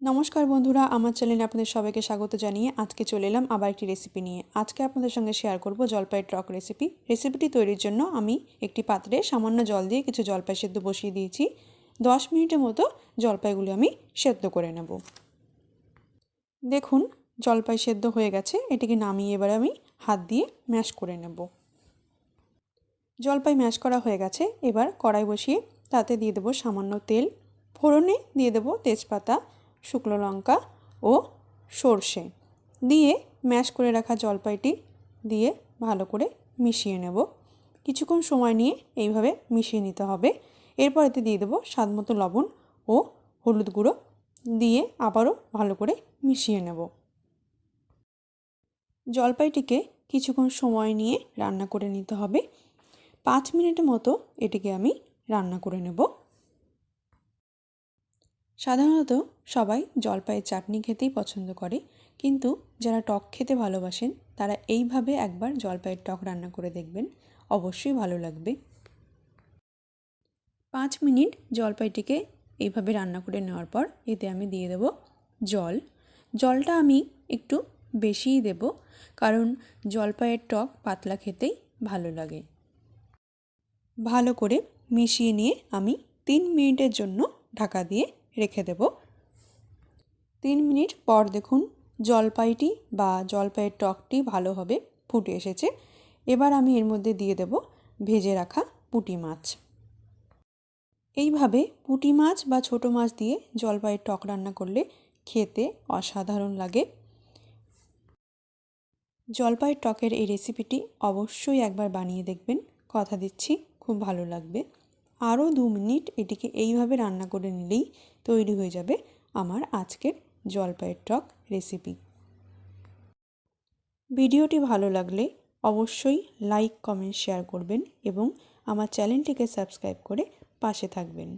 নমস্কার বন্ধুরা, আমার চ্যানেলে আপনাদের সবাইকে স্বাগত জানিয়ে আজকে চলে এলাম আবার একটি রেসিপি নিয়ে। আজকে আপনাদের সঙ্গে শেয়ার করব জলপাইয়ের টক রেসিপি। রেসিপিটি তৈরির জন্য আমি একটি পাত্রে সামান্য জল দিয়ে কিছু জলপাই সেদ্ধ বসিয়ে দিয়েছি। 10 মিনিটের মতো জলপাইগুলি আমি সেদ্ধ করে নেব। দেখুন জলপাই সেদ্ধ হয়ে গেছে, এটিকে নামিয়ে এবার আমি হাত দিয়ে ম্যাশ করে নেব। জলপাই ম্যাশ করা হয়ে গেছে, এবার কড়াই বসিয়ে তাতে দিয়ে দেবো সামান্য তেল। ফোড়নে দিয়ে দেবো তেজপাতা, শুকনো লঙ্কা ও সর্ষে দিয়ে ম্যাশ করে রাখা জলপাইটি দিয়ে ভালো করে মিশিয়ে নেব। কিছুক্ষণ সময় নিয়ে এইভাবে মিশিয়ে নিতে হবে। এরপর এতে দিয়ে দেবো স্বাদমতো লবণ ও হলুদ গুঁড়ো দিয়ে আবারও ভালো করে মিশিয়ে নেব। জলপাইটিকে কিছুক্ষণ সময় নিয়ে রান্না করে নিতে হবে। 5 মিনিটের মতো এটিকে আমি রান্না করে নেব। সাধারণত সবাই জলপাইয়ের চাটনি খেতেই পছন্দ করে, কিন্তু যারা টক খেতে ভালোবাসেন তারা এইভাবে একবার জলপাইয়ের টক রান্না করে দেখবেন, অবশ্যই ভালো লাগবে। 5 মিনিট জলপাইটিকে এইভাবে রান্না করে নেওয়ার পর এতে আমি দিয়ে দেব জল। জলটা আমি একটু বেশিই দেব, কারণ জলপাইয়ের টক পাতলা খেতেই ভালো লাগে। ভালো করে মিশিয়ে নিয়ে আমি 3 মিনিটের জন্য ঢাকা দিয়ে রেখে দেব। 3 মিনিট পর দেখুন জলপাইটি বা জলপাইয়ের টকটি ভালোভাবে ফুটে এসেছে। এবার আমি এর মধ্যে দিয়ে দেব ভেজে রাখা পুঁটি মাছ। এইভাবে পুঁটি মাছ বা ছোটো মাছ দিয়ে জলপাইয়ের টক রান্না করলে খেতে অসাধারণ লাগে। জলপাইয়ের টকের এই রেসিপিটি অবশ্যই একবার বানিয়ে দেখবেন, কথা দিচ্ছি খুব ভালো লাগবে। আরও 2 মিনিট এটিকে এইভাবে রান্না করে নিলেই তৈরি হয়ে যাবে আমার আজকের জলপাইয়ের টক রেসিপি। ভিডিওটি ভালো লাগলে অবশ্যই লাইক, কমেন্ট, শেয়ার করবেন এবং আমার চ্যানেলটিকে সাবস্ক্রাইব করে পাশে থাকবেন।